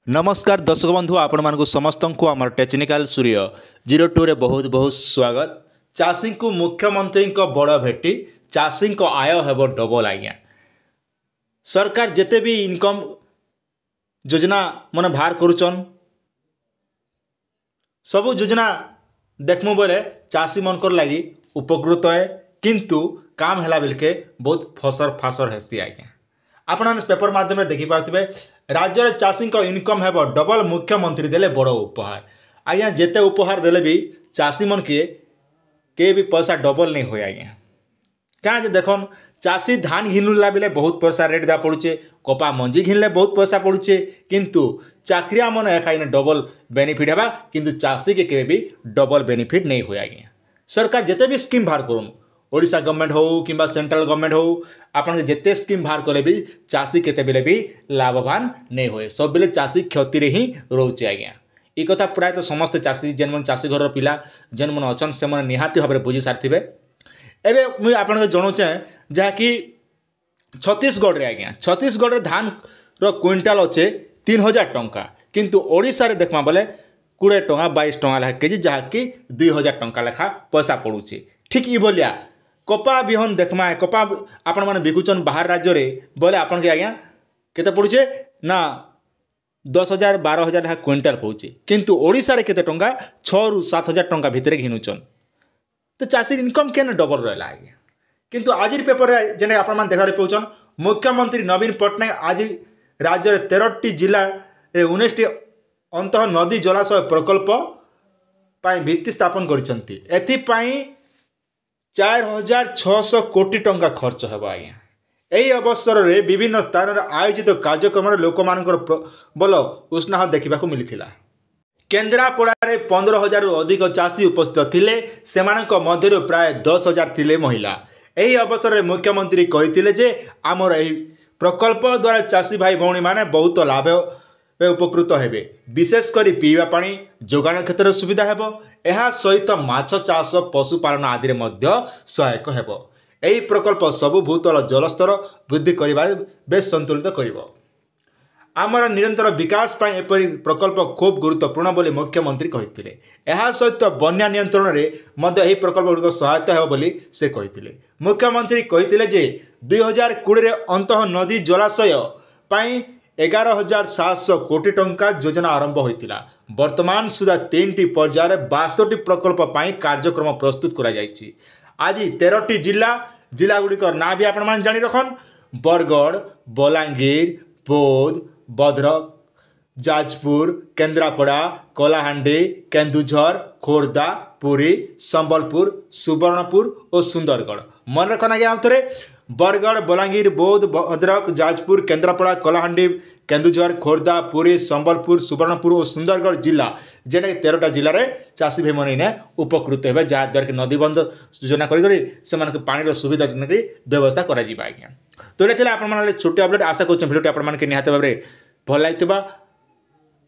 नमस्कार दर्शक बंधु आपण मानक समस्त को आम टेक्निकल सूर्य 02 रे बहुत बहुत स्वागत। चाषी को मुख्यमंत्री बड़ भेटी चाषी आय हेब डबल आज्ञा। सरकार जिते भी इनकम योजना मन बाहर करुचन सबु योजना देखमु बोले चाषी मनकर लगी उपकृत है, किंतु काम हैला बेलके बहुत फसर फासर हेसी आज्ञा। आपण पेपर माध्यम देखिपे राज्य चाषी इनकम हेब डबल मुख्यमंत्री देले बड़ उपहार। आज्ञा जेते उपहार देले भी चाषी मन के भी पैसा डबल नहीं हो आज्ञा। क्या देखन चाषी धान घिनुला बेले बहुत पैसा रेट दिया पड़ुचे, कपा मंजी घिनले बहुत पैसा पड़ुचे, किंतु चाकरिया मन एका डबल बेनिफिट हेबा, किंतु चाषी के केबे भी डबल बेनिफिट नहीं हो आज्ञा। सरकार जिते भी स्कीम बाहर करूँ ओडिशा गवर्नमेंट हो कि सेंट्रल गवर्नमेंट हो आपन जिते स्कीम बाहर कले भी चाषी केते बेले भी लाभवान नहीं हुए, सब बेले चाषी क्षति रे ही रोचे आज्ञा। ई कथा प्राय तो समस्त चाषी जेन मन चाषी घर पिला जेन मन अछन से मन निहाती भाबरे बुझी सारथिबे। एबे मुई आपन के जणौचे जहा कि छत्तीसगढ़ रे आज्ञा, छत्तीसगढ़ रे धान रो क्विंटाल अच्छे 3000 टंका, किंतु ओडिशा रे देखमा बोले 20 टंका 22 टंका लेखा केजी, जहा कि 2000 टंका लेखा पैसा पड़ुचे। ठीक ई बोलिया कपा बिहन देखमा कपा आपण माने बिकुचन बाहर राज्य रे बोले आपन के आज्ञा केते पड़ुचे ना 10,000 12,000 लेखा क्विंटाल पड़ुचे, किंतु ओडिशा रे केते टंका 6 रु 7,000 टंका भितरे घिनुचन। तो चाषी इनकम केन डबल रहला आज्ञा। किंतु आज पेपर जेने आपण मान देखा पाउचन मुख्यमंत्री नवीन पट्टनायक आज राज्य रे 13टी जिला 19टी अंतः नदी जलाशय प्रकल्प पाई भित्ति स्थापन करिसंती। एथि पाई 4,600 कोटी टंका खर्च हेबा आज्ञा। एही अवसर रे विभिन्न स्थान रे आयोजित कार्यक्रम रे लोक मानकर बल उत्साह देखा मिलिथिला। केन्द्रापड़ा रे 15,000 रु अधिक चाषी उपस्थित थिले, सेमानक मध्यरु प्राय 10,000 थिले महिला। एही अवसर रे मुख्यमंत्री कहिथिले जे आमर एही प्रकल्प द्वारा चाषी भाई भौणी माने बहुत लाभ उपकृत हेबे, विशेषकर पीवा पानी जोगाण क्षेत्र सुविधा हेबो। एहा सहित माछ चाष पशुपालन आदि मध्य सहायक हेबो। एही प्रकल्प सबु भूतल जलस्तर वृद्धि करिबार बेस संतुलित करिवो। आमर निरंतर विकास पाई एपरि प्रकल्प खूब गुरुत्वपूर्ण बोली मुख्यमंत्री कहिथिले। एहा सहित बन्या नियंत्रण रे मध्य एही प्रकल्प गुड़िक सहायता हेबो बोली से कहिथिले। मुख्यमंत्री कहिथिले जे 2020 रे अंतः नदी जलाशय पाई 11,700 कोटी टंका योजना आरंभ होइतिला। वर्तमान सुधा 3टी पर्यायर 62टी प्रकल्प पाई कार्यक्रम प्रस्तुत करा जायछि। आज 13टी जिला गुड़िकर ना भी आपण मान जानि रखन बरगढ़, बलांगीर, बौद्ध, भद्रक, जाजपुर, केन्द्रापड़ा, कलाहांडी, केन्दुझर, खोर्धा, पुरी, संबलपुर, सुवर्णपुर और सुंदरगढ़। मन रखना आज्ञा आउथरे बरगढ़, बलांगीर, बौद्ध, भद्रक, जाजपुर, केन्द्रापड़ा, कलाहांडी, केन्दुझर, खोर्धा, पुरी, संबलपुर, सुवर्णपुर और सुंदरगढ़ जिला जेटा 13टा जिले में चाषी भाई मैंने उपकृत हे, जहाँद्वारा कि नदीबंध योजना कर पानी सुविधा व्यवस्था करा आज्ञा। तो ये आप छोटे अपडेट आशा कर भिडियो आपके निहत भाव में भल लगी।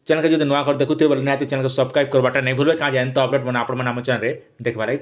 चैनल के जब नुआ कर देखुए निहत चैनल को सब्सक्राइब करवाटा नहीं भूलें, कहाँ जाए तो अपडेट मैंने आप चैनल देखा पारे।